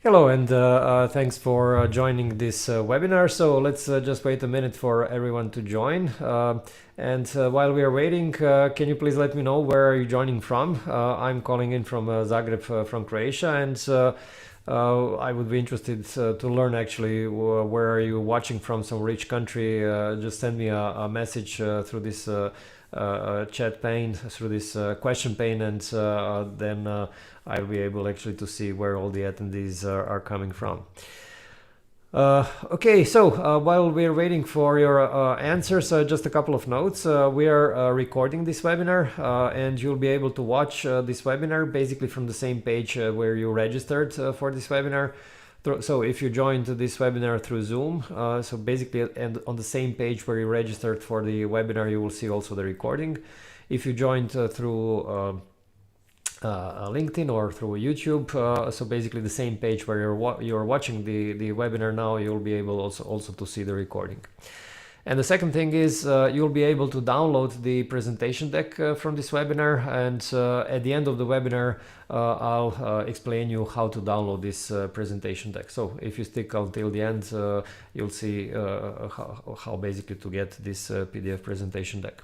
Hello, and thanks for joining this webinar. So let's just wait a minute for everyone to join. And while we are waiting, can you please let me know where are you joining from? I'm calling in from Zagreb, from Croatia, and I would be interested to learn actually where are you watching from, some rich country. Just send me a message through this chat pane, through this question pane, and then I'll be able actually to see where all the attendees are coming from. Okay, so while we're waiting for your answers, just a couple of notes. We are recording this webinar, and you'll be able to watch this webinar basically from the same page where you registered for this webinar. So if you joined this webinar through Zoom, so basically and on the same page where you registered for the webinar, you will see also the recording. If you joined through LinkedIn or through YouTube, so basically the same page where you're watching the webinar now, you'll be able also to see the recording. And the second thing is you'll be able to download the presentation deck from this webinar, and at the end of the webinar I'll explain you how to download this presentation deck. So if you stick until the end, you'll see how basically to get this PDF presentation deck.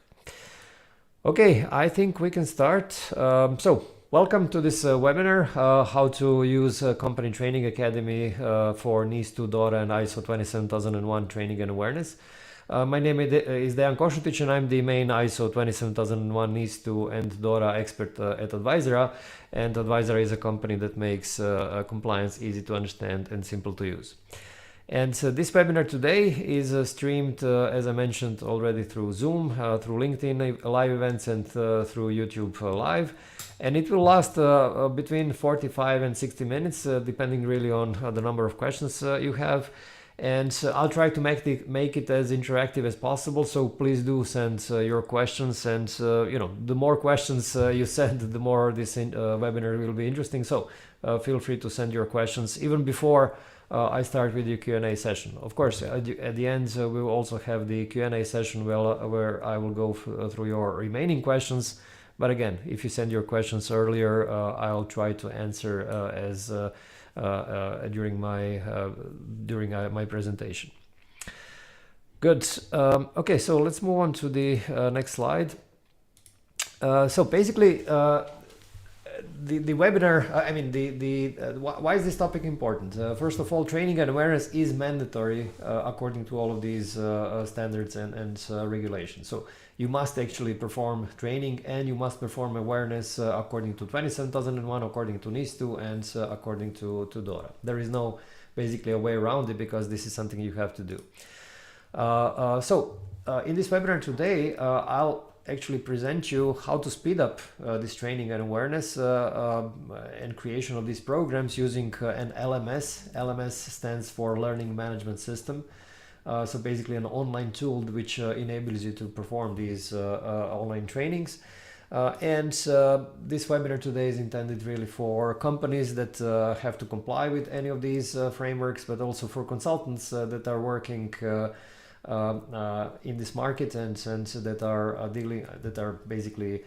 Okay, I think we can start. So welcome to this webinar, how to use Company Training Academy for NIS2, DORA and ISO 27001 training and awareness. My name is Dejan Kosutic, and I'm the main ISO 27001 NIS2 and DORA expert at Advisera. And Advisera is a company that makes compliance easy to understand and simple to use. And this webinar today is streamed, as I mentioned already, through Zoom, through LinkedIn live events, and through YouTube Live. And it will last between 45 and 60 minutes, depending really on the number of questions you have. And I'll try to make it as interactive as possible. So please do send your questions, and you know, the more questions you send, the more this webinar will be interesting. So feel free to send your questions even before I start with the Q&A session. Of course, at the end, we will also have the Q&A session where I will go through your remaining questions. But again, if you send your questions earlier, I'll try to answer during my presentation. Good. Okay, so let's move on to the next slide. So basically, the webinar, why is this topic important? First of all, training and awareness is mandatory according to all of these standards and regulations. So you must actually perform training, and you must perform awareness according to 27001, according to NIS2, and according to DORA. There is no basically a way around it, because this is something you have to do. In this webinar today, I'll actually present you how to speed up this training and awareness and creation of these programs using an LMS. LMS stands for Learning Management System. So basically an online tool which enables you to perform these online trainings. This webinar today is intended really for companies that have to comply with any of these frameworks, but also for consultants that are working in this market and that are basically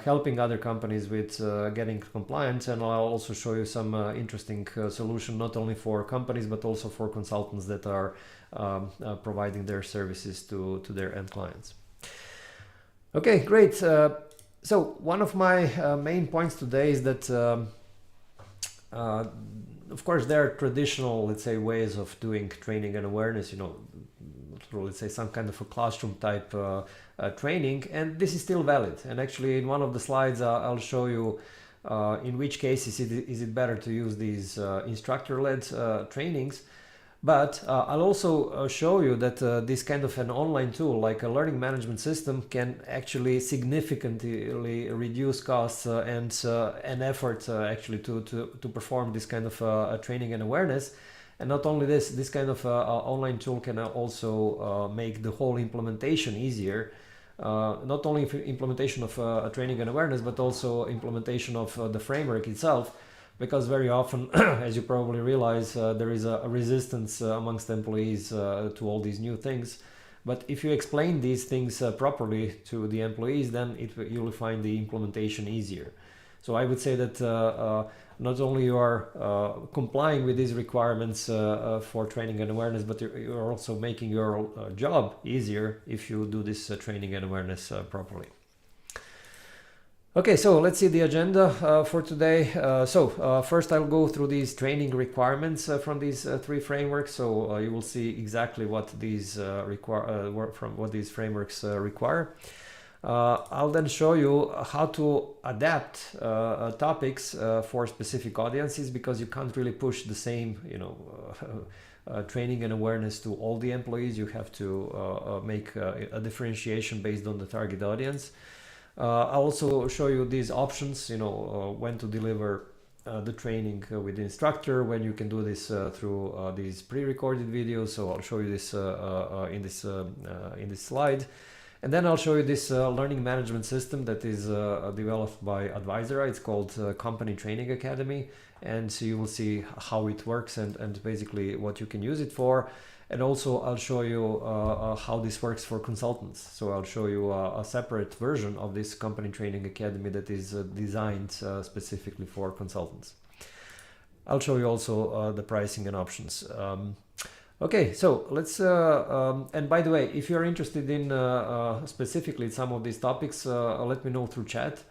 helping other companies with getting compliant. And I'll also show you some interesting solution, not only for companies but also for consultants that are providing their services to their end clients. Okay, great. So one of my main points today is that of course there are traditional, let's say, ways of doing training and awareness, you know, through, let's say, some kind of a classroom type training, and this is still valid. And actually in one of the slides I'll show you in which cases is it better to use these instructor-led trainings. But I'll also show you that this kind of an online tool like a learning management system can actually significantly reduce costs and effort actually to perform this kind of training and awareness. And not only this kind of online tool can also make the whole implementation easier. Not only implementation of training and awareness, but also implementation of the framework itself. Because very often, as you probably realize, there is a resistance amongst employees to all these new things. But if you explain these things properly to the employees, then you will find the implementation easier. So I would say that not only you are complying with these requirements for training and awareness, but you're also making your job easier if you do this training and awareness properly. Okay, so let's see the agenda for today. First I'll go through these training requirements from these three frameworks. So you will see exactly what these what these frameworks require. I'll then show you how to adapt topics for specific audiences, because you can't really push the same, training and awareness to all the employees. You have to make a differentiation based on the target audience. I'll also show you these options, when to deliver the training with the instructor, when you can do this through these pre-recorded videos. So I'll show you this in this slide. And then I'll show you this learning management system that is developed by Advisera. It's called Company Training Academy. And so you will see how it works and basically what you can use it for. And also I'll show you how this works for consultants. So I'll show you a separate version of this Company Training Academy that is designed specifically for consultants. I'll show you also the pricing and options. Okay, so let's, and by the way, if you're interested in specifically some of these topics, let me know through chat.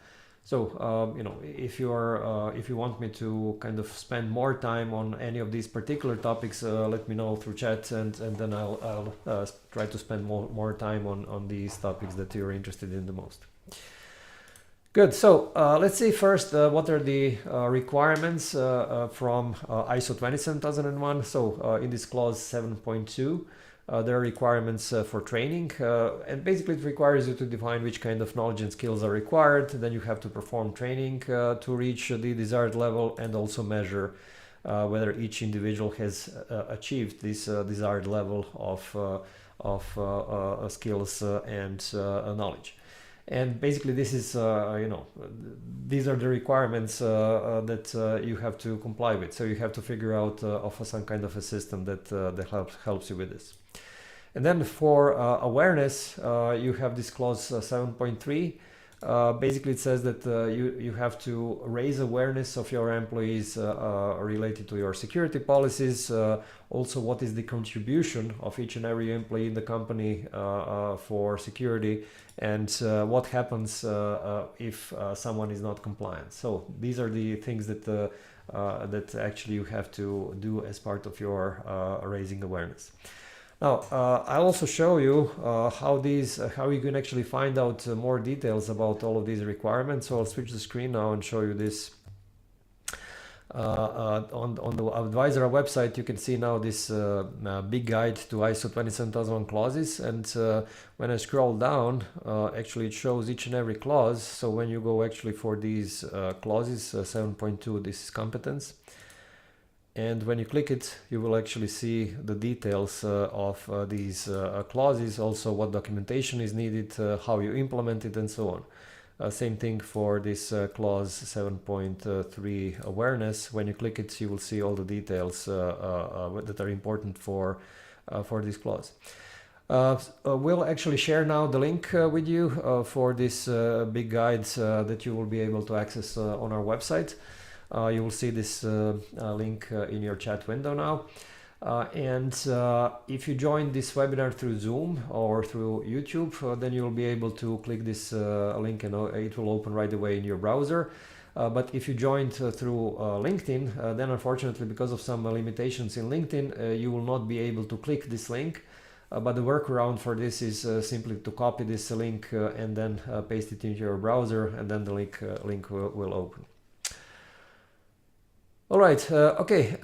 So, if you want me to kind of spend more time on any of these particular topics, let me know through chat, and then I'll try to spend more time on these topics that you're interested in the most. Good, so let's see first what are the requirements from ISO 27001. So in this clause 7.2, there are requirements for training, and basically it requires you to define which kind of knowledge and skills are required. Then you have to perform training to reach the desired level, and also measure whether each individual has achieved this desired level of skills and knowledge. And basically this is, these are the requirements that you have to comply with. So you have to figure out some kind of a system that helps you with this. And then for awareness, you have this clause 7.3. Basically it says that you have to raise awareness of your employees related to your security policies. Also, what is the contribution of each and every employee in the company for security, and what happens if someone is not compliant. So these are the things that that actually you have to do as part of your raising awareness. Now, I'll also show you how you can actually find out more details about all of these requirements. So I'll switch the screen now and show you this. On the Advisera website, you can see now this big guide to ISO 27001 clauses. And when I scroll down, actually it shows each and every clause. So when you go actually for these clauses, 7.2, this is competence. And when you click it, you will actually see the details of these clauses, also what documentation is needed, how you implement it, and so on. Same thing for this clause 7.3 awareness. When you click it, you will see all the details that are important for this clause. We'll actually share now the link with you for this big guide that you will be able to access on our website. You will see this link in your chat window now. And if you join this webinar through Zoom or through YouTube, then you'll be able to click this link and it will open right away in your browser. But if you joined through LinkedIn, then unfortunately, because of some limitations in LinkedIn, you will not be able to click this link. But the workaround for this is simply to copy this link and then paste it into your browser, and then the link will open. All right, okay.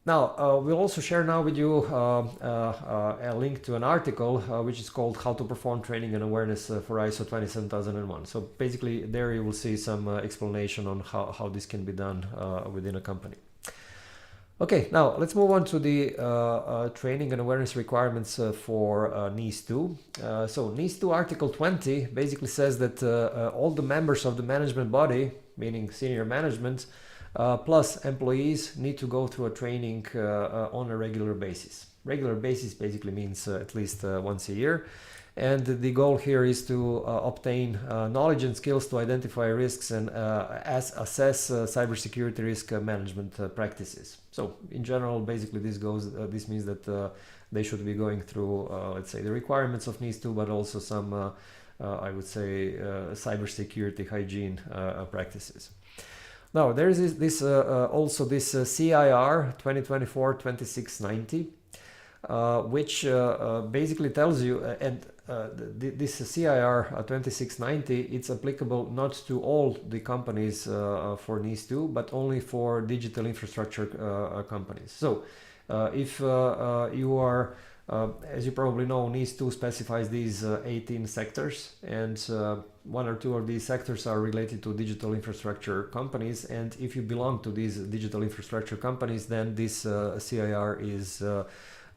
Now, we'll also share now with you a link to an article which is called How to Perform Training and Awareness for ISO 27001. So basically there you will see some explanation on how this can be done within a company. Okay, now let's move on to the training and awareness requirements for NIS2. So NIS2 Article 20 basically says that all the members of the management body, meaning senior management, plus employees, need to go through a training on a regular basis. Regular basis basically means at least once a year. And the goal here is to obtain knowledge and skills to identify risks and assess cybersecurity risk management practices. So in general, basically this means that they should be going through, let's say, the requirements of NIS2, but also some, I would say, cybersecurity hygiene practices. Now, there is this also this CIR 2024-2690, which basically tells you, and this CIR 2690, it's applicable not to all the companies for NIS2, but only for digital infrastructure companies. So if you are, as you probably know, NIS2 specifies these 18 sectors, and one or two of these sectors are related to digital infrastructure companies. And if you belong to these digital infrastructure companies, then this CIR is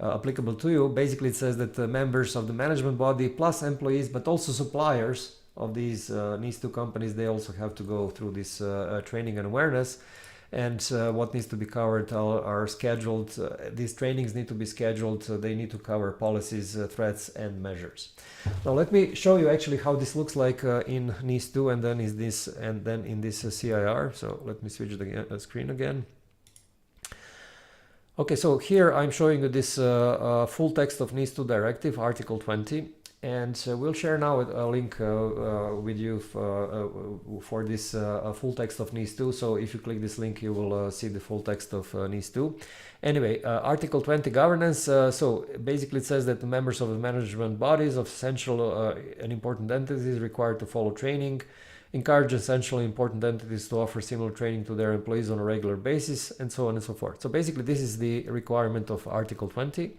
applicable to you. Basically, it says that the members of the management body plus employees, but also suppliers of these NIS2 companies, they also have to go through this training and awareness. And what needs to be covered are scheduled. These trainings need to be scheduled. They need to cover policies, threats, and measures. Now, let me show you actually how this looks like in NIS2, and then in this CIR. So let me switch the screen again. Okay, so here I'm showing you this full text of NIS2 directive, Article 20, and we'll share now a link with you for this full text of NIS2. So if you click this link, you will see the full text of NIS2. Anyway, Article 20 governance. So basically it says that the members of the management bodies of essential and important entities required to follow training, encourage essentially important entities to offer similar training to their employees on a regular basis, and so on and so forth. So basically this is the requirement of Article 20.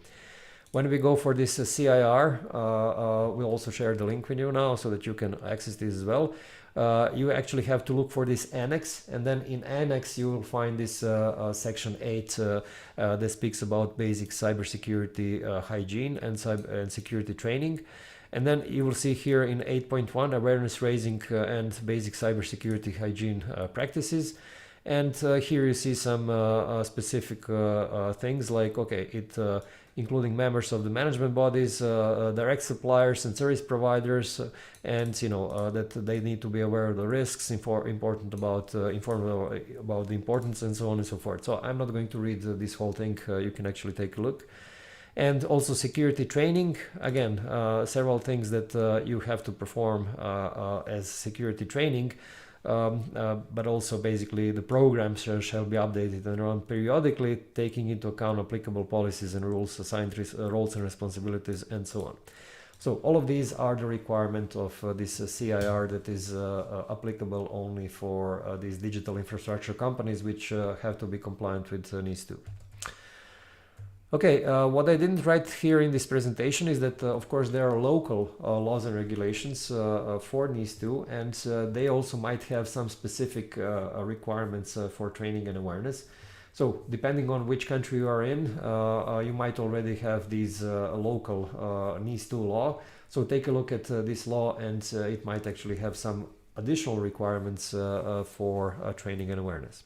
When we go for this CIR, we'll also share the link with you now so that you can access this as well. You actually have to look for this annex, and then in annex you will find this section 8 that speaks about basic cybersecurity hygiene and security training. And then you will see here in 8.1 awareness raising and basic cybersecurity hygiene practices. And here you see some specific things like, okay, including members of the management bodies, direct suppliers and service providers, and that they need to be aware of the risks, informed about the importance, and so on and so forth. So I'm not going to read this whole thing. You can actually take a look. And also security training, again, several things that you have to perform as security training, but also basically the programs shall be updated and run periodically, taking into account applicable policies and rules, assigned roles and responsibilities, and so on. So all of these are the requirement of this CIR that is applicable only for these digital infrastructure companies, which have to be compliant with NIS2. Okay, what I didn't write here in this presentation is that, of course, there are local laws and regulations for NIS2, and they also might have some specific requirements for training and awareness. So, depending on which country you are in, you might already have these local NIS2 law. So, take a look at this law, and it might actually have some additional requirements for training and awareness.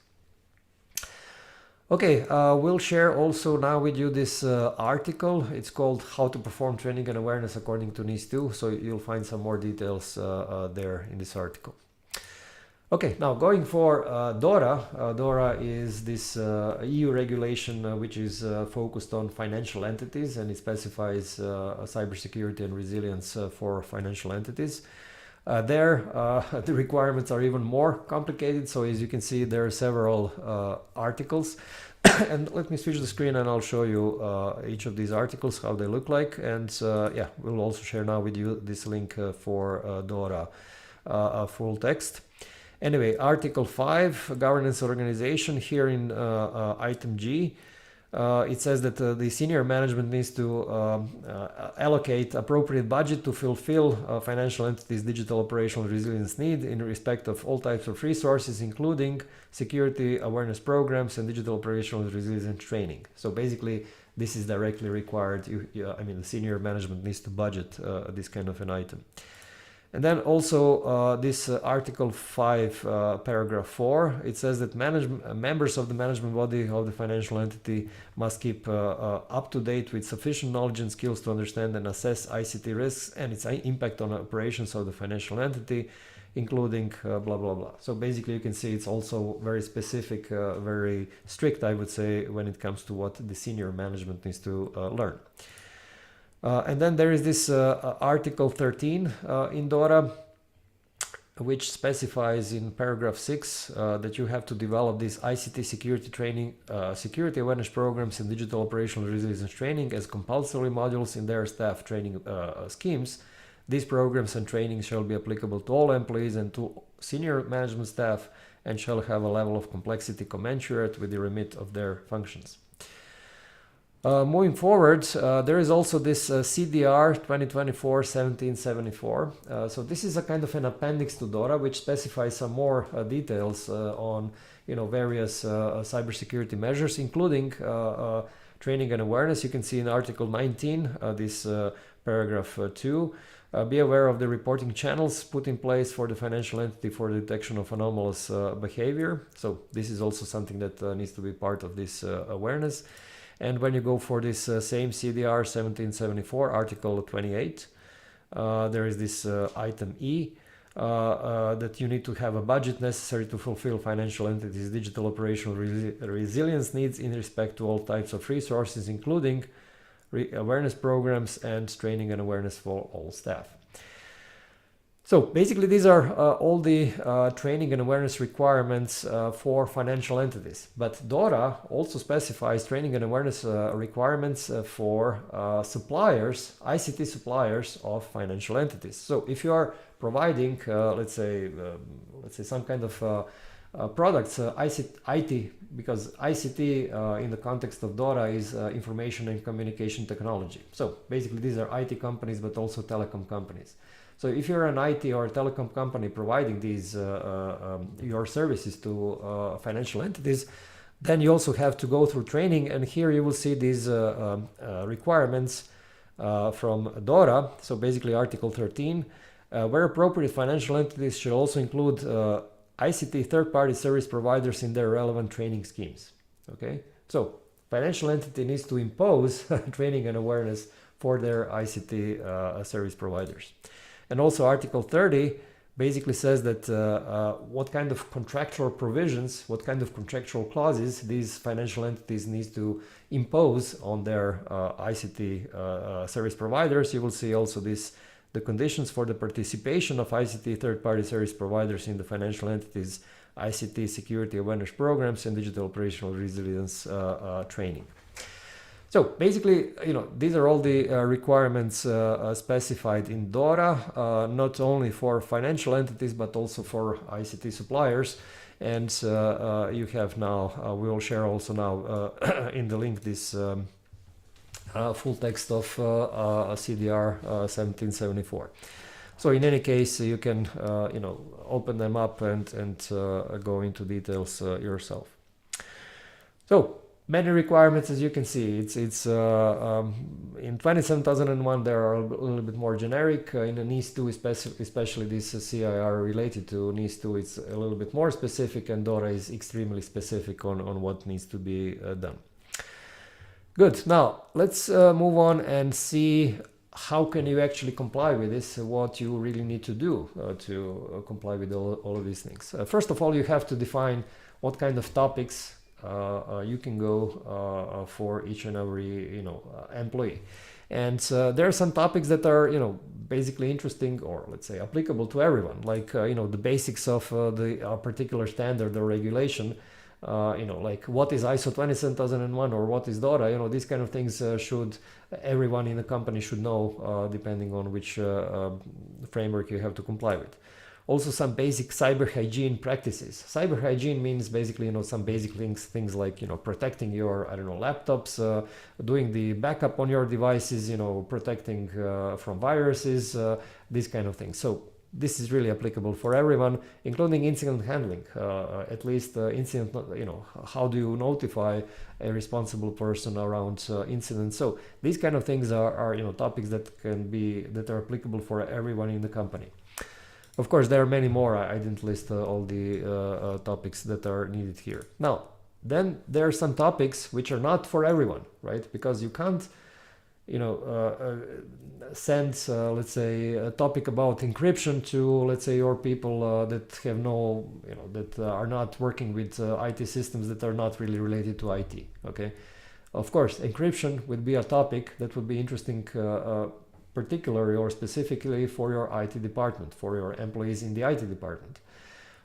Okay, we'll share also now with you this article. It's called How to Perform Training and Awareness According to NIS2. So you'll find some more details there in this article. Okay, now going for DORA. DORA is this EU regulation which is focused on financial entities, and it specifies cybersecurity and resilience for financial entities. The requirements are even more complicated. So as you can see, there are several articles. And let me switch the screen and I'll show you each of these articles, how they look like. And yeah, we'll also share now with you this link for DORA full text. Anyway, Article 5, Governance Organization, here in item G. It says that the senior management needs to allocate appropriate budget to fulfill financial entities' digital operational resilience need in respect of all types of resources, including security awareness programs and digital operational resilience training. So basically, this is directly required. I mean, the senior management needs to budget this kind of an item. And then also this Article 5, paragraph 4, it says that members of the management body of the financial entity must keep up to date with sufficient knowledge and skills to understand and assess ICT risks and its impact on operations of the financial entity, including blah, blah, blah. So basically you can see it's also very specific, very strict, I would say, when it comes to what the senior management needs to learn. And then there is this Article 13 in DORA, which specifies in paragraph 6 that you have to develop this ICT security training, security awareness programs and digital operational resilience training as compulsory modules in their staff training schemes. These programs and trainings shall be applicable to all employees and to senior management staff and shall have a level of complexity commensurate with the remit of their functions. Moving forward, there is also this CDR 2024-1774. So this is a kind of an appendix to DORA, which specifies some more details on various cybersecurity measures, including training and awareness. You can see in Article 19, this paragraph 2. Be aware of the reporting channels put in place for the financial entity for the detection of anomalous behavior. So this is also something that needs to be part of this awareness. And when you go for this same CDR 1774, Article 28, there is this item E, that you need to have a budget necessary to fulfill financial entities' digital operational resilience needs in respect to all types of resources, including awareness programs and training and awareness for all staff. So basically these are all the training and awareness requirements for financial entities. But DORA also specifies training and awareness requirements for suppliers, ICT suppliers of financial entities. So if you are providing, let's say some kind of products, IT, because ICT in the context of DORA is information and communication technology. So basically these are IT companies, but also telecom companies. So if you're an IT or a telecom company providing these your services to financial entities, then you also have to go through training, and here you will see these requirements from DORA. So basically Article 13, where appropriate, financial entities should also include ICT third-party service providers in their relevant training schemes. Okay, so financial entity needs to impose training and awareness for their ICT service providers. And also Article 30 basically says that what kind of contractual provisions, what kind of contractual clauses these financial entities need to impose on their ICT service providers. You will see also the conditions for the participation of ICT third-party service providers in the financial entities' ICT security awareness programs and digital operational resilience training. So basically, these are all the requirements specified in DORA, not only for financial entities, but also for ICT suppliers. And you have now, we will share also now in the link this full text of CDR 1774. So in any case, you can open them up and go into details yourself. So many requirements, as you can see, it's in 27001 there are a little bit more generic. In the NIS2, especially this CIR related to NIS2, it's a little bit more specific, and DORA is extremely specific on what needs to be done. Good. Now let's move on and see how can you actually comply with this, what you really need to do to comply with all of these things. First of all, you have to define what kind of topics you can go for each and every employee. And there are some topics that are basically interesting, or let's say applicable to everyone, like the basics of the particular standard or regulation. Like what is ISO 27001 or what is DORA, these kind of things should everyone in the company should know, depending on which framework you have to comply with. Also some basic cyber hygiene practices. Cyber hygiene means basically, some basic things like, protecting your, laptops, doing the backup on your devices, protecting from viruses, these kind of things. So this is really applicable for everyone, including incident handling, at least incident, how do you notify a responsible person around incidents? So these kind of things are topics that are applicable for everyone in the company. Of course, there are many more. I didn't list all the topics that are needed here. Now, then there are some topics which are not for everyone, right? Because you can't, you know, send, let's say, a topic about encryption to, let's say, your people that have no, you know, that are not working with IT systems that are not really related to IT, okay? Of course, encryption would be a topic that would be interesting particularly or specifically for your IT department, for your employees in the IT department.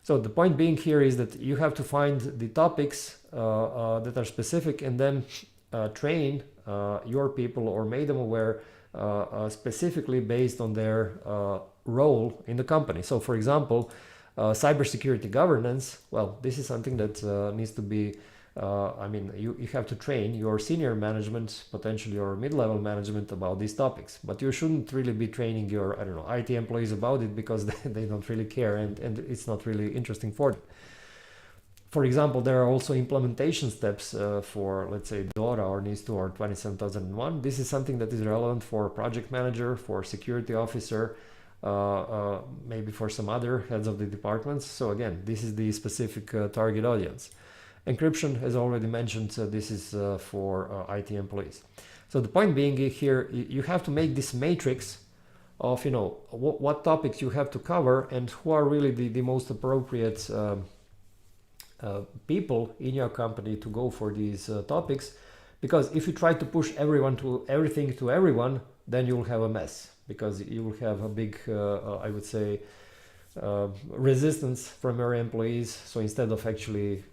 So the point being here is that you have to find the topics that are specific and then train your people or make them aware specifically based on their role in the company. So for example, cybersecurity governance, well, this is something that needs to be I mean, you have to train your senior management, potentially your mid-level management about these topics, but you shouldn't really be training your, I don't know, IT employees about it because they don't really care and it's not really interesting for them. For example, there are also implementation steps for, let's say, DORA or NIS2 or 27001. This is something that is relevant for project manager, for security officer, maybe for some other heads of the departments. So again, this is the specific target audience. Encryption, as already mentioned, this is for IT employees. So the point being here, you have to make this matrix of, you know, what topics you have to cover and who are really the most appropriate people in your company to go for these topics. Because if you try to push everything to everyone, then you will have a mess, because you will have a big, I would say, resistance from your employees. So instead of actually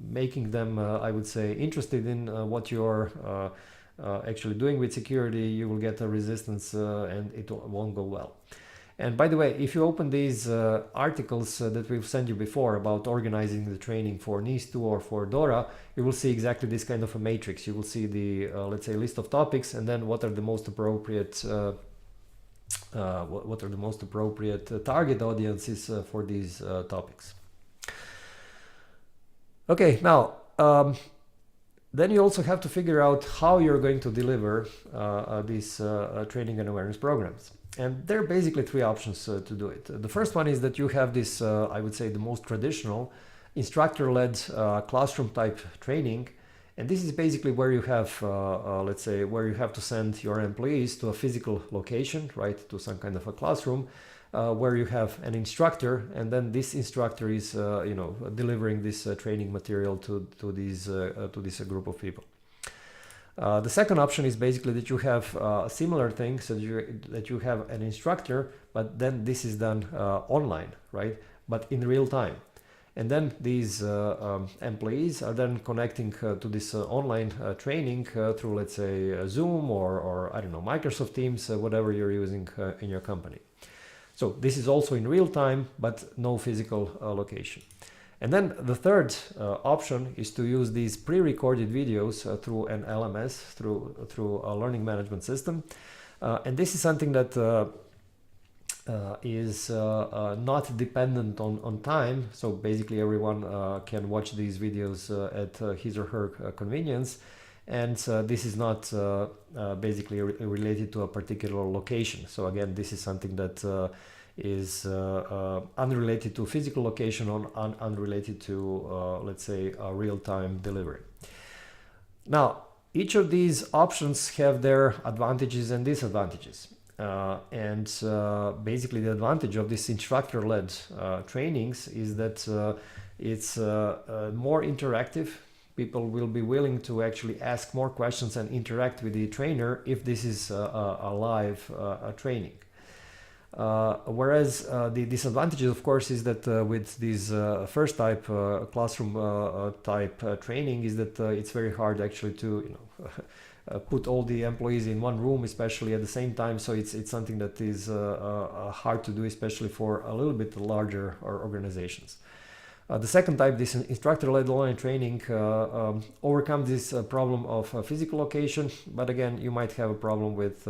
making them, I would say, interested in what you're actually doing with security, you will get a resistance and it won't go well. And by the way, if you open these articles that we've sent you before about organizing the training for NIS2 or for DORA, you will see exactly this kind of a matrix. You will see the, let's say, list of topics, and then what are the most appropriate target audiences for these topics. Okay, now then you also have to figure out how you're going to deliver these training and awareness programs. And there are basically three options to do it. The first one is that you have this, I would say, the most traditional instructor-led classroom type training. And this is basically where you have, let's say, where you have to send your employees to a physical location, right, to some kind of a classroom, where you have an instructor, and then this instructor is, you know, delivering this training material to this group of people. The second option is basically that you have similar things, so that you have an instructor, but then this is done online, right, but in real time. And then these employees are then connecting to this online training through, let's say, Zoom or I don't know, Microsoft Teams, whatever you're using in your company. So this is also in real time, but no physical location. And then the third option is to use these pre-recorded videos through an LMS, through a learning management system. And this is something that is not dependent on time. So basically everyone can watch these videos at his or her convenience. And this is not basically related to a particular location. So again, this is something that is unrelated to physical location or unrelated to, let's say, a real-time delivery. Now, each of these options have their advantages and disadvantages. Basically the advantage of this instructor-led trainings is that it's more interactive. People will be willing to actually ask more questions and interact with the trainer if this is a live training. Whereas the disadvantages, of course, is that with this first type classroom type training is that it's very hard actually to, you know, put all the employees in one room, especially at the same time. So it's something that is hard to do, especially for a little bit larger organizations. The second type, this instructor-led online training, overcomes this problem of physical location, but again, you might have a problem with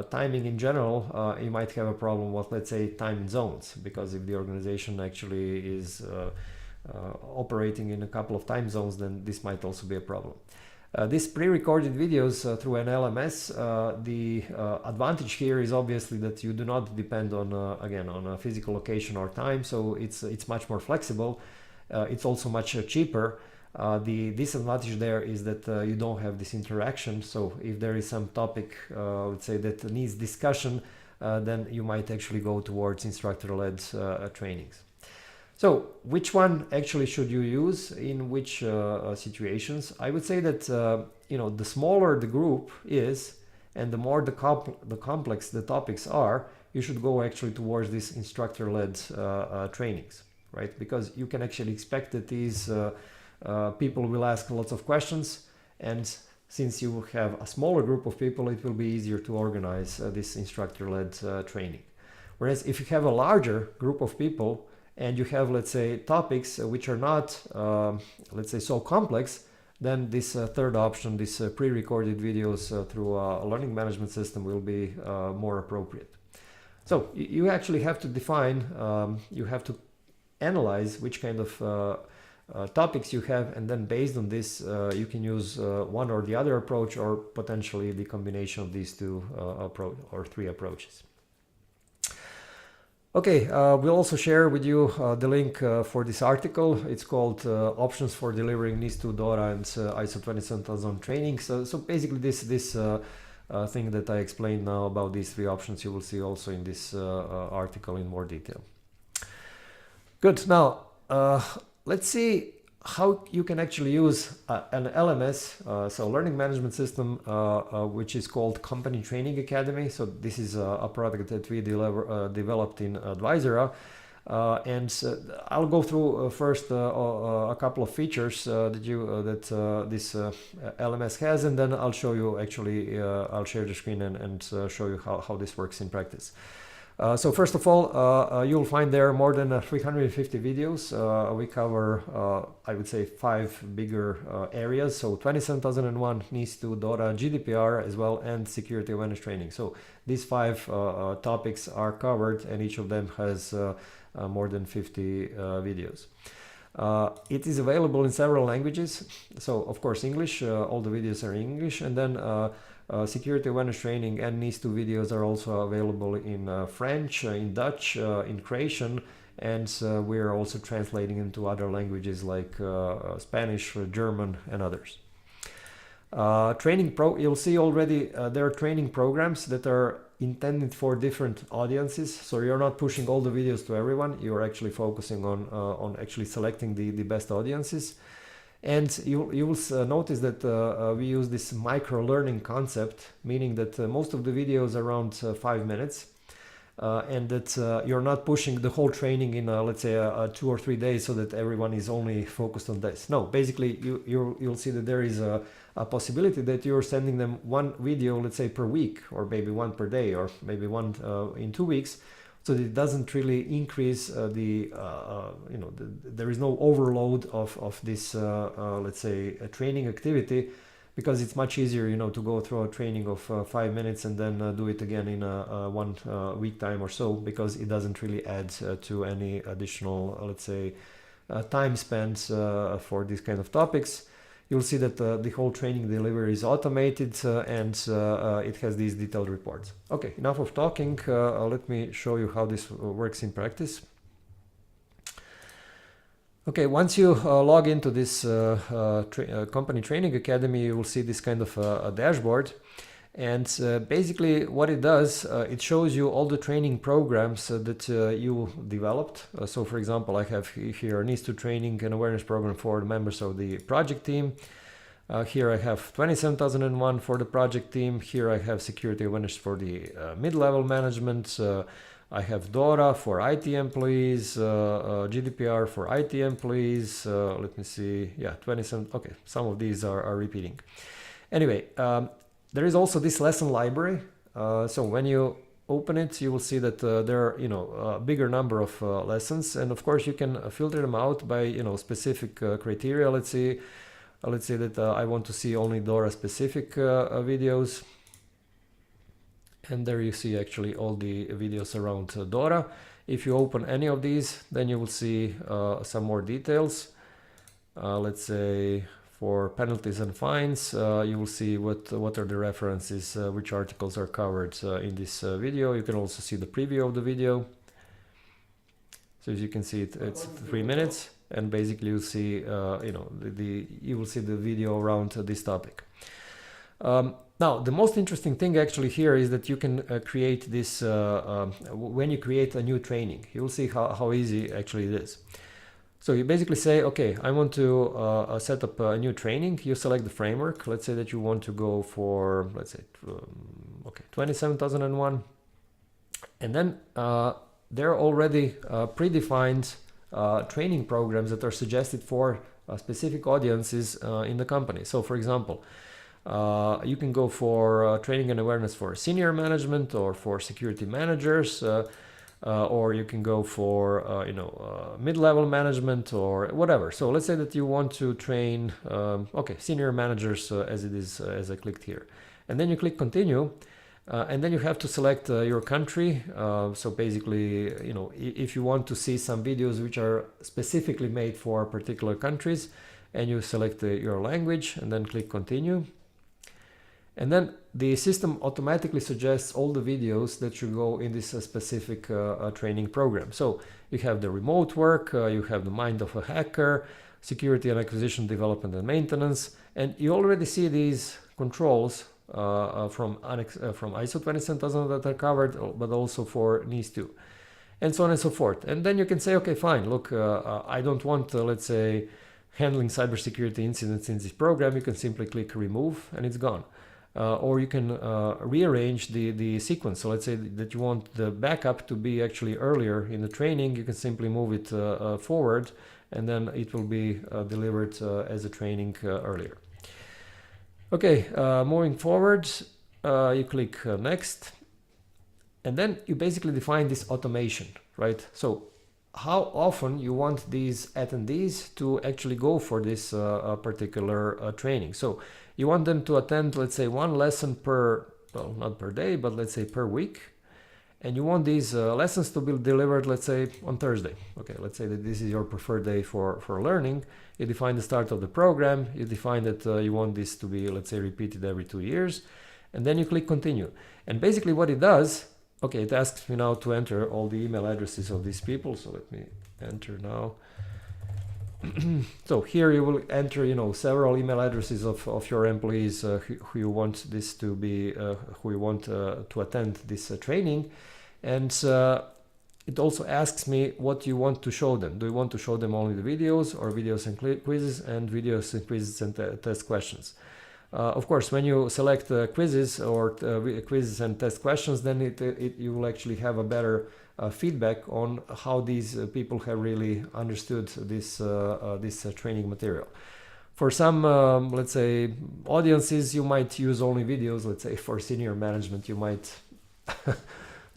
timing in general. You might have a problem with, let's say, time zones, because if the organization actually is operating in a couple of time zones, then this might also be a problem. These pre-recorded videos through an LMS, the advantage here is obviously that you do not depend on, again, on a physical location or time, so it's much more flexible. It's also much cheaper. The disadvantage there is that you don't have this interaction, so if there is some topic, let's say, that needs discussion, then you might actually go towards instructor-led trainings. So which one actually should you use in which situations? I would say that you know, the smaller the group is and the more the complex the topics are, you should go actually towards these instructor-led trainings, right? Because you can actually expect that these people will ask lots of questions, and since you have a smaller group of people, it will be easier to organize this instructor-led training. Whereas if you have a larger group of people and you have, let's say, topics which are not, let's say, so complex, then this third option, this pre-recorded videos through a learning management system will be more appropriate. So you actually have to define, you have to analyze which kind of topics you have, and then based on this, you can use one or the other approach, or potentially the combination of these two or three approaches. Okay, we'll also share with you the link for this article. It's called Options for Delivering NIS2, DORA and ISO 27000 Training. So basically this thing that I explained now about these three options, you will see also in this article in more detail. Good, now let's see how you can actually use an LMS, so learning management system, which is called Company Training Academy. So this is a product that we developed in Advisera, and I'll go through first a couple of features that this LMS has, and then I'll show you actually, I'll share the screen and show you how this works in practice. So first of all, you'll find there more than 350 videos. We cover, I would say, 5 bigger areas. So 27001, NIS2, DORA, GDPR as well, and security awareness training. So these 5 topics are covered, and each of them has more than 50 videos. It is available in several languages. So of course English, all the videos are in English, and then security awareness training and NIS2 videos are also available in French, in Dutch, in Croatian, and we are also translating into other languages like Spanish, German, and others. You'll see already there are training programs that are intended for different audiences, so you're not pushing all the videos to everyone. You're actually focusing on actually selecting the best audiences. And you will notice that we use this micro-learning concept, meaning that most of the videos are around 5 minutes, and that you're not pushing the whole training in, let's say, 2 or 3 days so that everyone is only focused on this. No, basically you'll see that there is a possibility that you're sending them one video, let's say, per week, or maybe one per day, or maybe one in 2 weeks, so that it doesn't really increase there is no overload of this, let's say, a training activity, because it's much easier, to go through a training of 5 minutes and then do it again in 1 week time or so, because it doesn't really add to any additional, let's say, time spent for these kind of topics. You'll see that the whole training delivery is automated, and it has these detailed reports. Okay, enough of talking. Let me show you how this works in practice. Okay, once you log into this Company Training Academy, you will see this kind of a dashboard. And basically what it does, it shows you all the training programs that you developed. So for example, I have here NIS2 training and awareness program for the members of the project team. Here I have 27001 for the project team. Here I have security awareness for the mid-level management. I have DORA for IT employees, GDPR for IT employees. Let me see, yeah, 27, okay, some of these are repeating. Anyway, there is also this lesson library. So when you open it, you will see that there are, a bigger number of lessons, and of course you can filter them out by, specific criteria. Let's say that I want to see only DORA specific videos. And there you see actually all the videos around DORA. If you open any of these, then you will see some more details. Let's say for penalties and fines, you will see what are the references, which articles are covered in this video. You can also see the preview of the video. So as you can see, it's 3 minutes, and basically you'll see, you will see the video around this topic. Now, the most interesting thing actually here is that you can create this, when you create a new training, you'll see how easy actually it is. So you basically say, okay, I want to set up a new training. You select the framework. Let's say that you want to go for, let's say, okay, 27001. And then there are already predefined training programs that are suggested for specific audiences in the company. So for example, you can go for training and awareness for senior management or for security managers, or you can go for mid-level management or whatever. So let's say that you want to train okay, senior managers as it is, as I clicked here, and then you click continue, and then you have to select your country. So basically, if you want to see some videos which are specifically made for particular countries, and you select your language and then click continue. And then the system automatically suggests all the videos that should go in this specific training program. So you have the remote work, you have the mind of a hacker, security and acquisition, development and maintenance, and you already see these controls from ISO 27000 that are covered, but also for NIS2, and so on and so forth. And then you can say, okay, fine, look, I don't want, let's say, handling cybersecurity incidents in this program. You can simply click remove and it's gone. Or you can rearrange the sequence. So let's say that you want the backup to be actually earlier in the training. You can simply move it forward, and then it will be delivered as a training earlier. Okay, moving forward, you click next, and then you basically define this automation, right? So how often you want these attendees to actually go for this particular training. So you want them to attend, let's say, one lesson per, well, not per day, but let's say per week. And you want these lessons to be delivered, let's say, on Thursday. Okay, let's say that this is your preferred day for learning. You define the start of the program. You define that you want this to be, let's say, repeated every 2 years. And then you click continue. And basically what it does, okay, it asks me now to enter all the email addresses of these people. So let me enter now. So here you will enter, several email addresses of your employees who you want this to be, who you want to attend this training. And it also asks me what you want to show them. Do you want to show them only the videos, or videos and quizzes, and videos and quizzes and test questions? Of course, when you select quizzes or quizzes and test questions, then you will actually have a better feedback on how these people have really understood this training material. For some, let's say, audiences, you might use only videos. Let's say for senior management, you might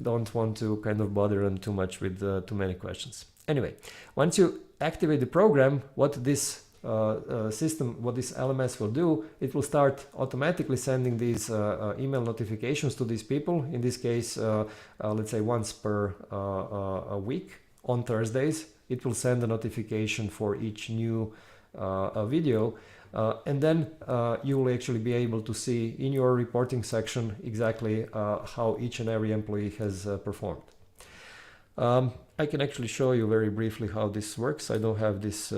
don't want to kind of bother them too much with too many questions. Anyway, once you activate the program, what this system, what this LMS will do, it will start automatically sending these email notifications to these people. In this case, let's say once per a week on Thursdays, it will send a notification for each new video. And then you will actually be able to see in your reporting section exactly how each and every employee has performed. I can actually show you very briefly how this works. I don't have this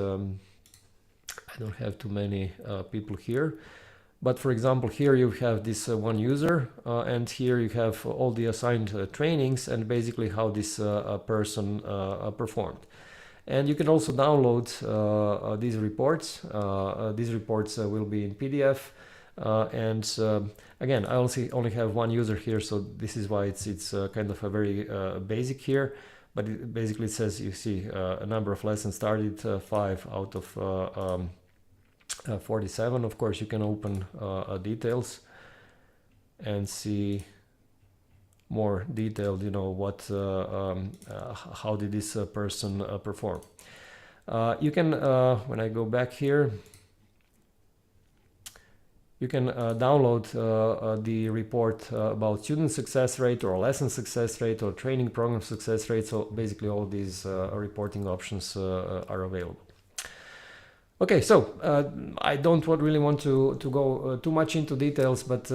I don't have too many people here, but for example, here you have this one user, and here you have all the assigned trainings and basically how this person performed. And you can also download these reports. These reports will be in PDF. And again, I only have one user here, so this is why it's kind of a very basic here. But it basically says, you see, a number of lessons started, 5 out of 47. Of course, you can open details and see more detailed, what, how did this person perform. You can, when I go back here, you can download the report about student success rate or lesson success rate or training program success rate. So basically all these reporting options are available. Okay, so I don't really want to go too much into details, but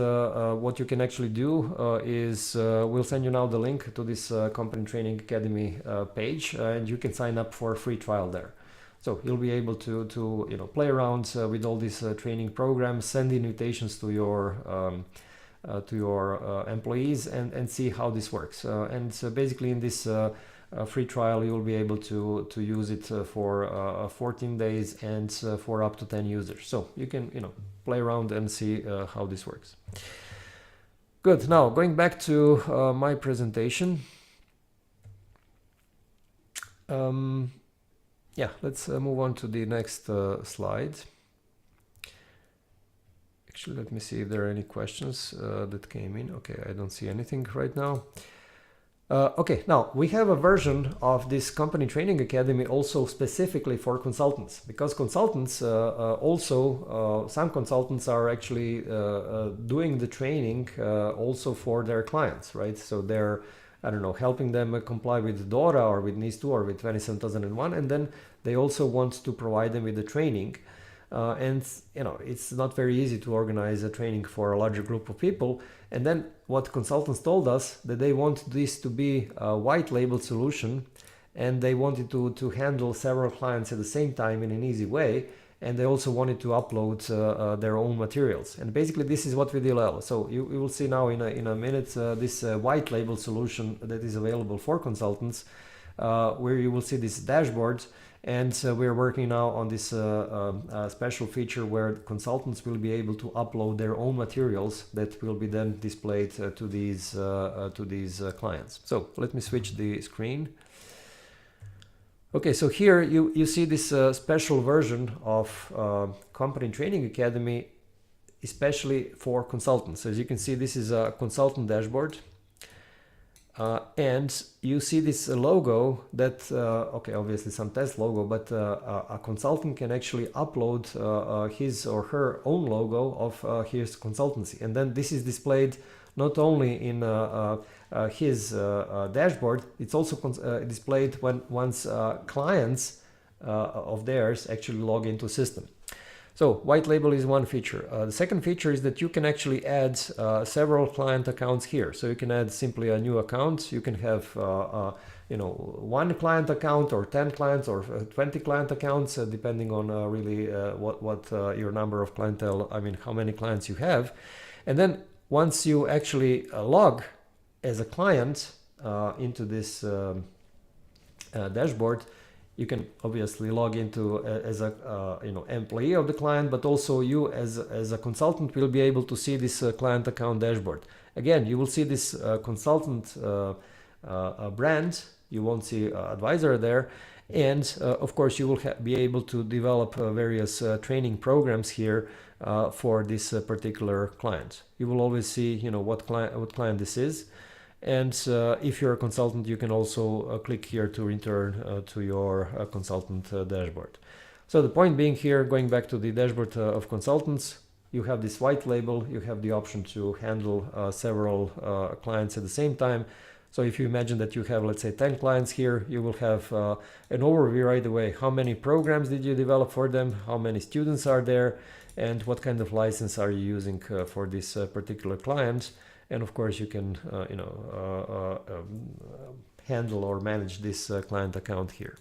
what you can actually do is we'll send you now the link to this Company Training Academy page, and you can sign up for a free trial there. So you'll be able to play around with all these training programs, send invitations to your employees, and see how this works. And so basically in this free trial, you will be able to use it for 14 days and for up to 10 users. So you can play around and see how this works. Good. Now going back to my presentation. Yeah, let's move on to the next slide. Actually, let me see if there are any questions that came in. Okay, I don't see anything right now. Okay, now we have a version of this Company Training Academy also specifically for consultants, because consultants some consultants are actually doing the training also for their clients, right? So they're, I don't know, helping them comply with DORA or with NIS2 or with 27001, and then they also want to provide them with the training. And it's not very easy to organize a training for a larger group of people. And then what consultants told us, that they want this to be a white label solution, and they wanted to handle several clients at the same time in an easy way. And they also wanted to upload their own materials. And basically this is what we did. So you will see now in a minute this white label solution that is available for consultants, where you will see this dashboard. And we're working now on this special feature where consultants will be able to upload their own materials that will be then displayed to these clients. So let me switch the screen. Okay, so here you see this special version of Company Training Academy, especially for consultants. As you can see, this is a consultant dashboard. And you see this logo that, okay, obviously some test logo, but a consultant can actually upload his or her own logo of his consultancy. And then this is displayed not only in his dashboard, it's also displayed once clients of theirs actually log into system. So white label is one feature. The second feature is that you can actually add several client accounts here. So you can add simply a new account. You can have one client account or 10 clients or 20 client accounts, depending on really what your number of clientele, I mean how many clients you have. And then once you actually log as a client into this dashboard, you can obviously log into as a employee of the client, but also you as a consultant will be able to see this client account dashboard. Again, you will see this consultant brand. You won't see Advisera there, and of course you will be able to develop various training programs here for this particular client. You will always see what client this is. And if you're a consultant, you can also click here to return to your consultant dashboard. So the point being here, going back to the dashboard of consultants, you have this white label, you have the option to handle several clients at the same time. So if you imagine that you have, let's say, 10 clients here, you will have an overview right away. How many programs did you develop for them? How many students are there? And what kind of license are you using for this particular client? And of course, you can handle or manage this client account here.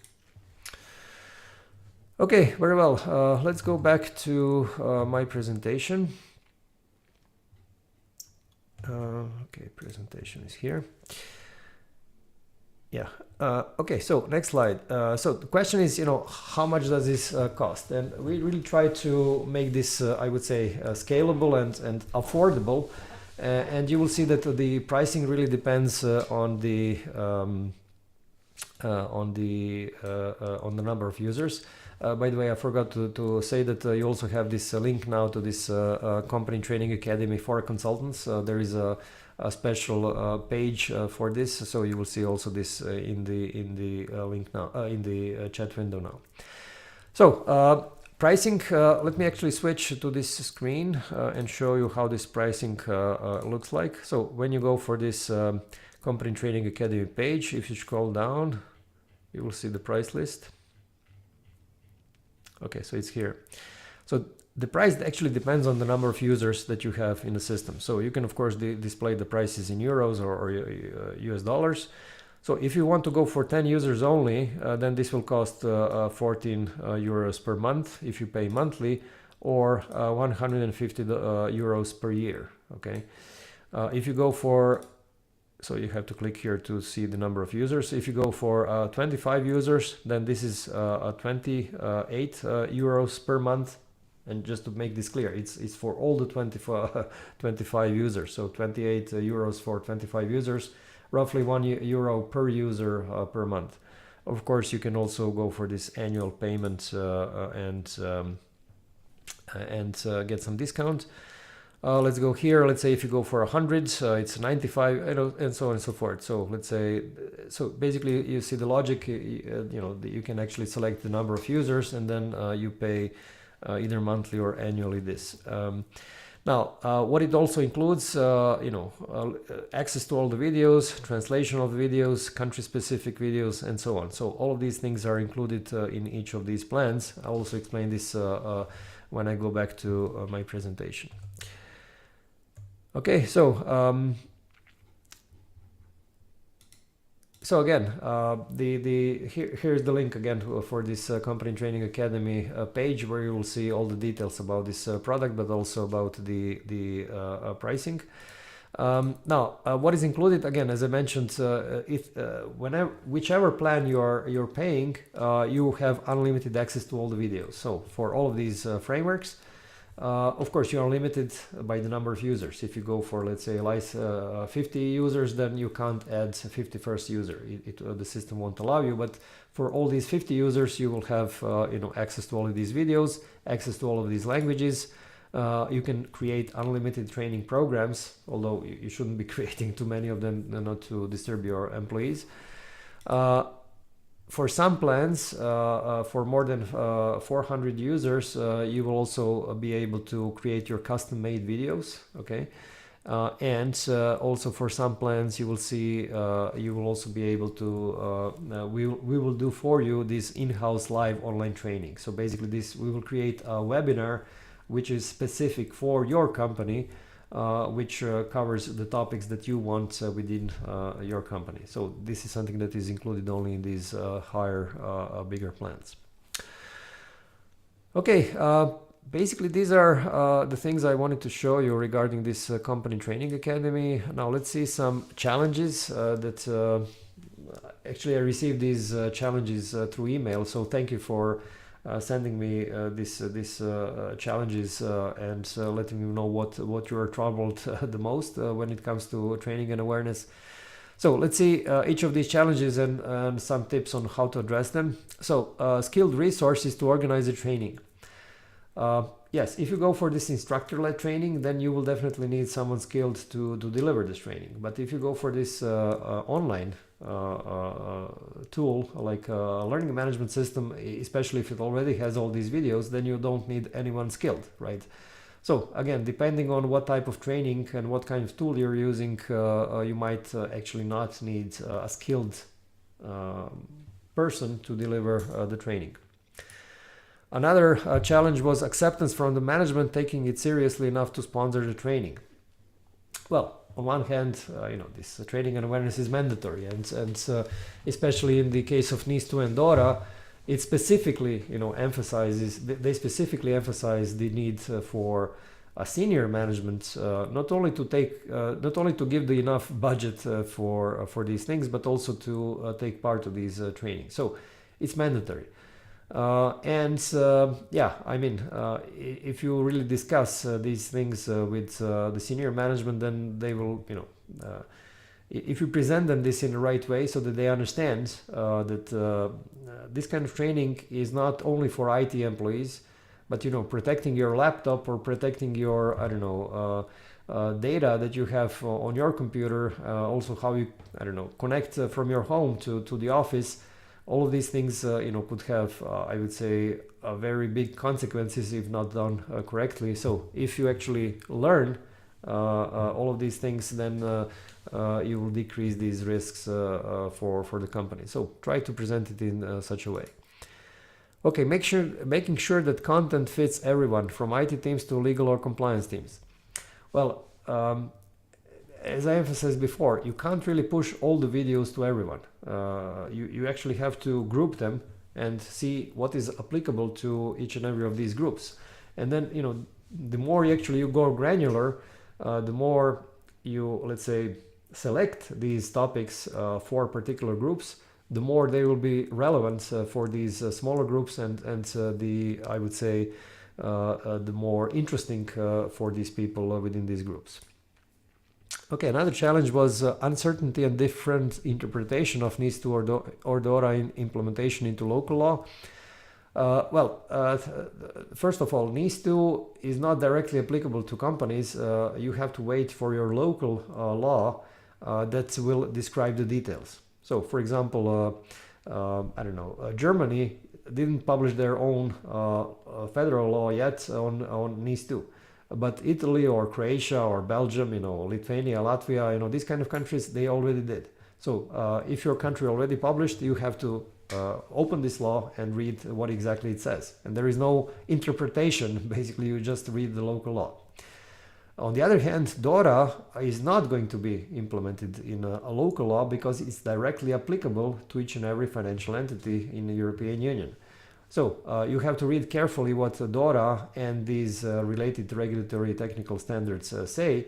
Okay, very well. Let's go back to my presentation. Okay, presentation is here. Yeah. Okay, so next slide. So the question is, how much does this cost? And we really try to make this, I would say, scalable and affordable. And you will see that the pricing really depends on the number of users. By the way, I forgot to say that you also have this link now to this Company Training Academy for consultants. There is a special page for this, so you will see also this in the link now, in the chat window now. So. Pricing, let me actually switch to this screen and show you how this pricing looks like. So when you go for this Company Training Academy page, if you scroll down, you will see the price list. Okay, so it's here. So the price actually depends on the number of users that you have in the system. So you can of course display the prices in euros or US dollars. So if you want to go for 10 users only, then this will cost 14 euros per month if you pay monthly, or 150 euros per year. Okay, if you go for, so you have to click here to see the number of users. If you go for 25 users, then this is 28 euros per month. And just to make this clear, it's for all the 25 users. So 28 euros for 25 users, roughly €1 per user per month. Of course, you can also go for this annual payment and get some discount. Let's go here. Let's say if you go for 100, it's 95, and so on and so forth. So let's say, so basically you see the logic. You can actually select the number of users, and then you pay either monthly or annually this. Now, what it also includes, access to all the videos, translation of videos, country-specific videos, and so on. So all of these things are included in each of these plans. I'll also explain this when I go back to my presentation. Okay, so again, here's the link again for this Company Training Academy page, where you will see all the details about this product, but also about the pricing. Now, what is included, again, as I mentioned, whichever plan you're paying, you have unlimited access to all the videos. So for all of these frameworks, of course, you are limited by the number of users. If you go for, let's say, 50 users, then you can't add a 51st user. The system won't allow you. But for all these 50 users, you will have access to all of these videos, access to all of these languages. You can create unlimited training programs, although you shouldn't be creating too many of them, not to disturb your employees. For some plans, for more than 400 users, you will also be able to create your custom-made videos. Okay, and also for some plans, you will see you will also be able to we will do for you this in-house live online training. So basically, we will create a webinar which is specific for your company, which covers the topics that you want within your company. So this is something that is included only in these bigger plans. Okay, basically these are the things I wanted to show you regarding this Company Training Academy. Now let's see some challenges that actually I received these challenges through email. So thank you for sending me these challenges and letting me know what you are troubled the most when it comes to training and awareness. So let's see each of these challenges and some tips on how to address them. So skilled resources to organize the training. Yes, if you go for this instructor-led training, then you will definitely need someone skilled to deliver this training. But if you go for this online tool like a learning management system, especially if it already has all these videos, then you don't need anyone skilled, right? So again, depending on what type of training and what kind of tool you're using, you might actually not need a skilled person to deliver the training. Another challenge was acceptance from the management taking it seriously enough to sponsor the training. Well, on one hand, this training and awareness is mandatory, and especially in the case of NIS2 and DORA, it specifically, they specifically emphasize the need for a senior management, not only to give the enough budget for these things, but also to take part of these trainings. So it's mandatory. If you really discuss these things with the senior management, then they will, if you present them this in the right way so that they understand that this kind of training is not only for IT employees, but, protecting your laptop or protecting your, data that you have on your computer, also how you, connect from your home to the office. All of these things, could have, I would say, very big consequences if not done correctly. So if you actually learn all of these things, then you will decrease these risks for the company. So try to present it in such a way. Okay, making sure that content fits everyone, from IT teams to legal or compliance teams. Well, as I emphasized before, you can't really push all the videos to everyone. You actually have to group them and see what is applicable to each and every of these groups. And then, you know, the more you go granular, the more you, let's say, select these topics for particular groups, the more they will be relevant for these smaller groups, and I would say the more interesting for these people within these groups. Okay, another challenge was uncertainty and different interpretation of NIS2 or DORA implementation into local law. First of all, NIS2 is not directly applicable to companies. You have to wait for your local law that will describe the details. So, for example, I don't know, Germany didn't publish their own federal law yet on NIS2, but Italy or Croatia or Belgium, you know, Lithuania, Latvia, you know, these kind of countries, they already did. So, if your country already published, you have to open this law and read what exactly it says. And there is no interpretation. Basically, you just read the local law. On the other hand, DORA is not going to be implemented in a local law because it's directly applicable to each and every financial entity in the European Union. So you have to read carefully what DORA and these related regulatory technical standards say,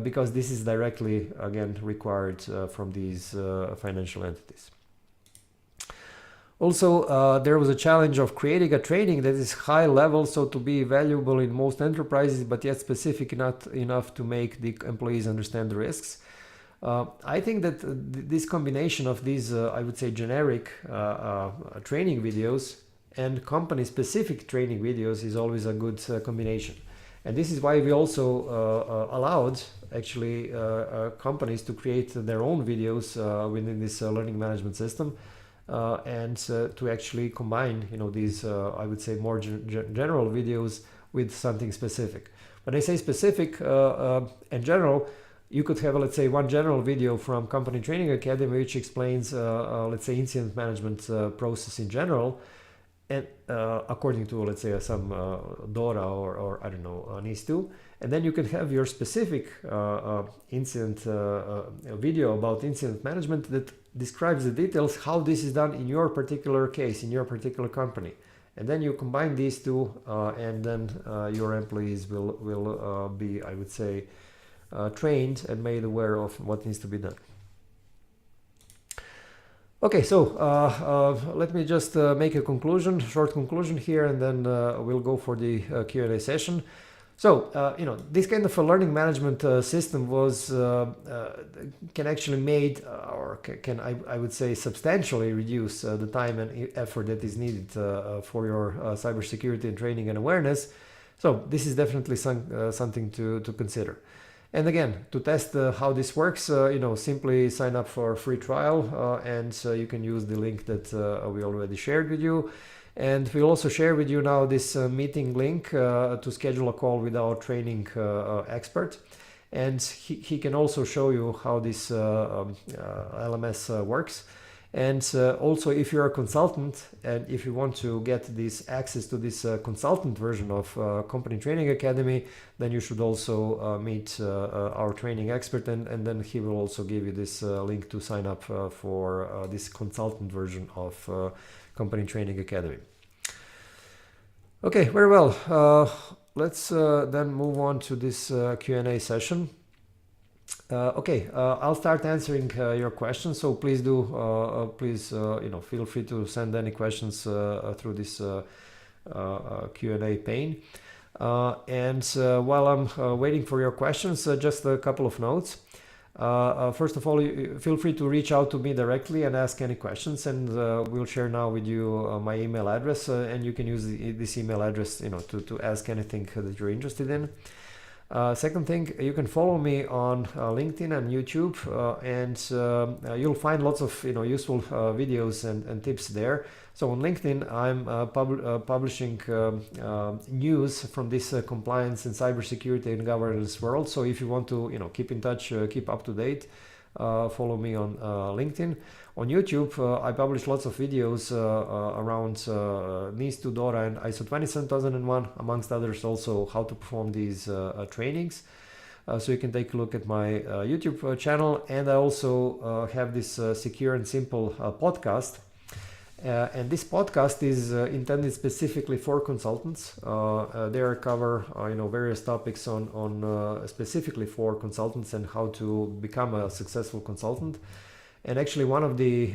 because this is directly, again, required from these financial entities. Also, there was a challenge of creating a training that is high level, so to be valuable in most enterprises, but yet specific not enough to make the employees understand the risks. I think that this combination of these, I would say, generic training videos and company-specific training videos is always a good combination. And this is why we also allowed, actually, companies to create their own videos within this learning management system. And to actually combine, you know, these, I would say, more general videos with something specific. When I say specific and general, you could have, let's say, one general video from Company Training Academy, which explains, let's say, incident management process in general, and according to, let's say, some DORA or I don't know, NIS2. And then you can have your specific incident video about incident management that describes the details, how this is done in your particular case, in your particular company. And then you combine these two, and then your employees will be, I would say, trained and made aware of what needs to be done. Okay, so let me just make a conclusion, short conclusion here, and then we'll go for the Q&A session. So, you know, this kind of a learning management system was, can actually made, or can I would say, substantially reduce the time and effort that is needed for your cybersecurity and training and awareness. So this is definitely something to consider. And again, to test how this works, you know, simply sign up for a free trial, and you can use the link that we already shared with you. And we'll also share with you now this meeting link to schedule a call with our training expert. And he can also show you how this LMS works. And also, if you're a consultant and if you want to get this access to this consultant version of Company Training Academy, then you should also meet our training expert, and then he will also give you this link to sign up for this consultant version of Company Training Academy. Okay, very well. Let's then move on to this Q&A session. Okay, I'll start answering your questions. So please do, please, you know, feel free to send any questions through this Q&A pane. And while I'm waiting for your questions, just a couple of notes. First of all, feel free to reach out to me directly and ask any questions, and we'll share now with you my email address, and you can use this email address, you know, to ask anything that you're interested in. Second thing, you can follow me on LinkedIn and YouTube, and you'll find lots of, you know, useful videos and tips there. So on LinkedIn, I'm publishing news from this compliance and cybersecurity and governance world. So if you want to, you know, keep in touch, keep up to date, follow me on LinkedIn. On YouTube, I publish lots of videos around NIS2, DORA, and ISO 27001, amongst others, also how to perform these trainings. So you can take a look at my YouTube channel, and I also have this Secure and Simple podcast. And this podcast is intended specifically for consultants. There I cover various topics on specifically for consultants and how to become a successful consultant. And actually one of the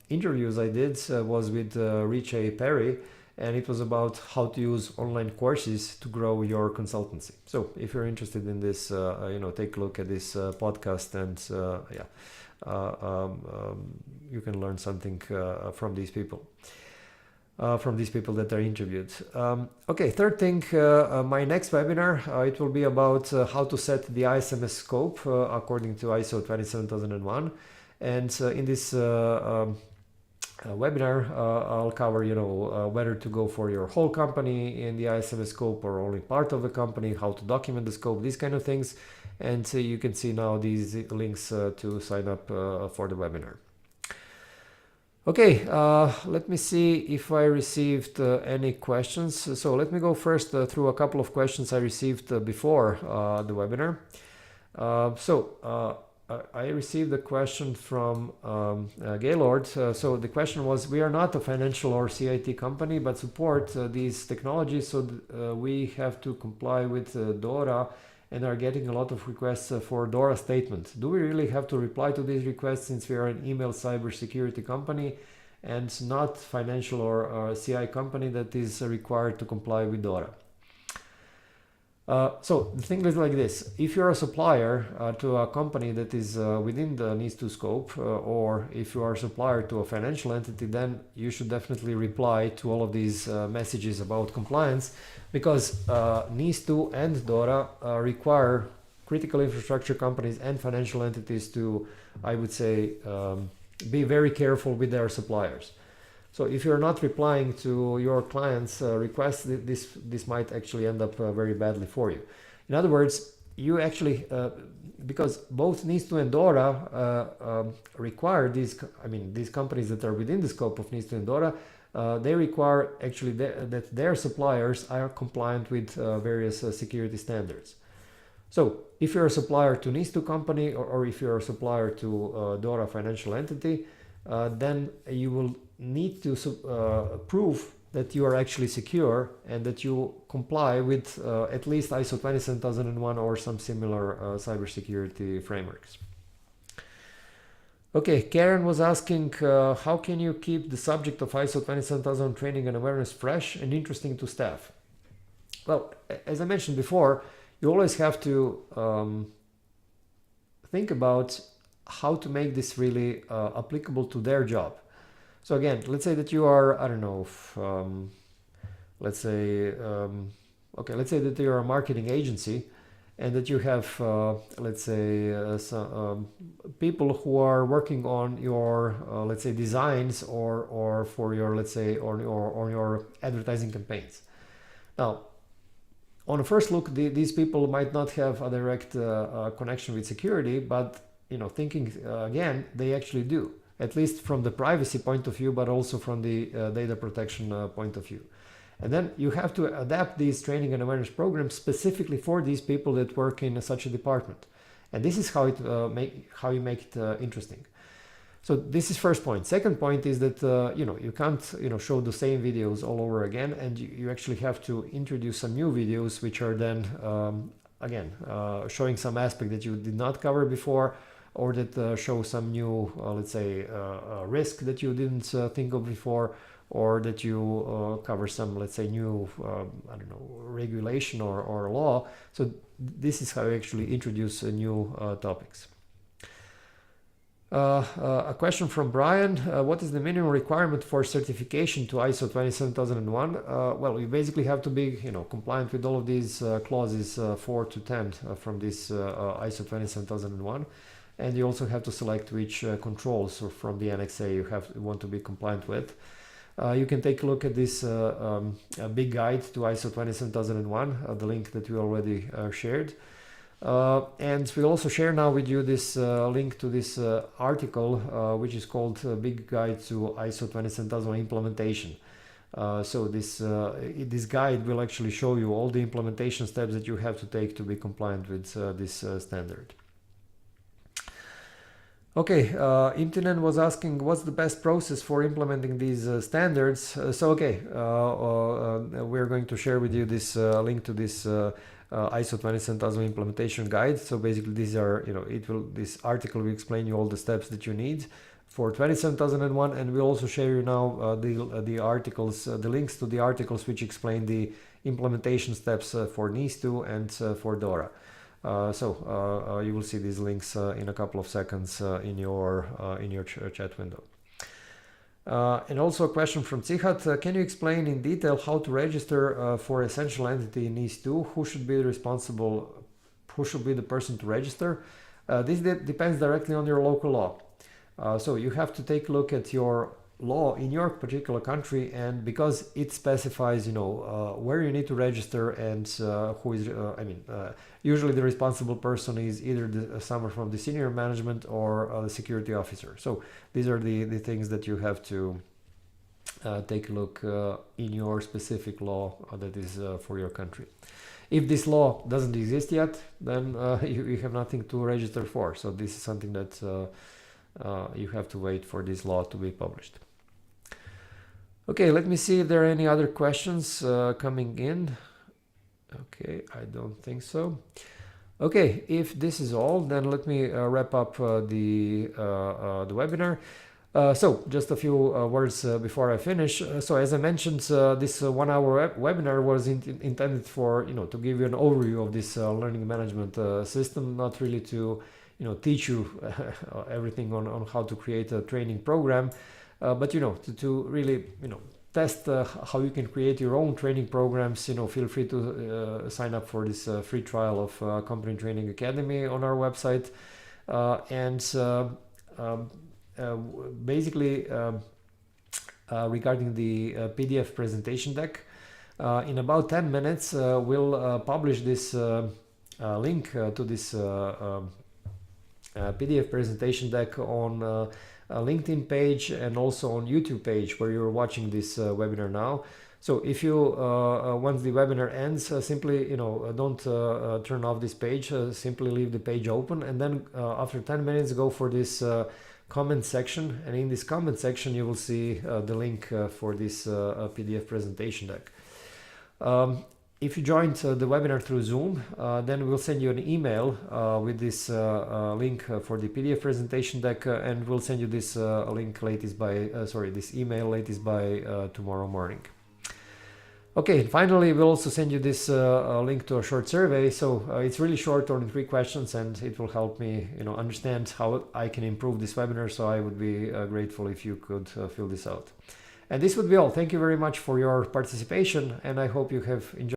interviews I did was with 𝗂𝗲𝗶𝘶, and it was about how to use online courses to grow your consultancy. So if you're interested in this, take a look at this podcast, and you can learn something from these people that are interviewed. Okay, third thing, my next webinar, it will be about how to set the ISMS scope according to ISO 27001. And in this webinar, I'll cover, whether to go for your whole company in the ISMS scope or only part of the company, how to document the scope, these kind of things. And you can see now these links to sign up for the webinar. Okay, let me see if I received any questions. So let me go first through a couple of questions I received before the webinar. I received a question from 𝗂𝗲𝗴𝗶𝘀𝗁. So the question was, we are not a financial or CIT company, but support these technologies, so we have to comply with DORA and are getting a lot of requests for DORA statement. Do we really have to reply to these requests, since we are an email cybersecurity company and not financial or CI company that is required to comply with DORA? So the thing is like this: if you're a supplier to a company that is within the NIS2 scope, or if you are a supplier to a financial entity, then you should definitely reply to all of these messages about compliance, because NIS2 and DORA require critical infrastructure companies and financial entities to, I would say, be very careful with their suppliers. So if you're not replying to your client's requests, this might actually end up very badly for you. In other words, you actually, because both NIS2 and DORA require these companies that are within the scope of NIS2 and DORA, they require actually that their suppliers are compliant with various security standards. So if you're a supplier to NIS2 company, or if you're a supplier to DORA financial entity, then you will need to prove that you are actually secure and that you comply with at least ISO 27001 or some similar cybersecurity frameworks. Okay, Karen was asking, how can you keep the subject of ISO 27000 training and awareness fresh and interesting to staff? Well, as I mentioned before, you always have to think about how to make this really applicable to their job. So again, let's say that you are, I don't know, let's say that you're a marketing agency, and that you have, let's say, some people who are working on your, let's say, designs or for your, let's say, or your advertising campaigns. Now, on a first look, these people might not have a direct connection with security, but thinking again, they actually do, at least from the privacy point of view, but also from the data protection point of view. And then you have to adapt these training and awareness programs specifically for these people that work in such a department. And this is how you make it interesting. So this is first point. Second point is that you can't show the same videos all over again, and you actually have to introduce some new videos which are then again showing some aspect that you did not cover before, or that show some new, let's say, risk that you didn't think of before, or that you cover some, let's say, new, I don't know, regulation or law. So this is how you actually introduce new topics. A question from Brian, what is the minimum requirement for certification to ISO 27001? Well, you basically have to be compliant with all of these clauses 4 to 10 from this ISO 27001. And you also have to select which controls from the Annex A you want to be compliant with. You can take a look at this big guide to ISO 27001, the link that we already shared. And we'll also share now with you this link to this article, which is called Big Guide to ISO 27001 Implementation. So this guide will actually show you all the implementation steps that you have to take to be compliant with this standard. Okay, Imtinen was asking what's the best process for implementing these standards. We're going to share with you this link to this ISO 27001 implementation guide. So basically these are, this article will explain you all the steps that you need for 27001, and we'll also share you now the articles, the links to the articles which explain the implementation steps for NIS2 and for DORA. You will see these links in a couple of seconds in your chat window. And also a question from 𝗂𝗲𝗴𝗶𝘀. Can you explain in detail how to register for essential entity in NIS2? Who should be responsible? Who should be the person to register? This depends directly on your local law. So you have to take a look at your law in your particular country, and because it specifies, where you need to register and who is, usually the responsible person is either someone from the senior management or the security officer. So these are the things that you have to take a look in your specific law that is for your country. If this law doesn't exist yet, then you have nothing to register for. So this is something that you have to wait for this law to be published. Okay, let me see if there are any other questions coming in. Okay, I don't think so. Okay, if this is all, then let me wrap up the webinar. So just a few words before I finish. So as I mentioned, this 1 hour webinar was intended for, to give you an overview of this learning management system, not really to, teach you everything on how to create a training program. But to really test how you can create your own training programs, feel free to sign up for this free trial of Company Training Academy on our website. Basically regarding the PDF presentation deck, in about 10 minutes we'll publish this link to this PDF presentation deck on a LinkedIn page and also on YouTube page where you're watching this webinar now. So if you once the webinar ends, simply don't turn off this page, simply leave the page open, and then after 10 minutes go for this comment section, and in this comment section you will see the link for this PDF presentation deck. If you joined the webinar through Zoom, then we'll send you an email with this link for the PDF presentation deck, and we'll send you this link latest by, this email latest by tomorrow morning. Okay, finally, we'll also send you this link to a short survey. So it's really short, only 3 questions, and it will help me, understand how I can improve this webinar. So I would be grateful if you could fill this out. And this would be all. Thank you very much for your participation, and I hope you have enjoyed.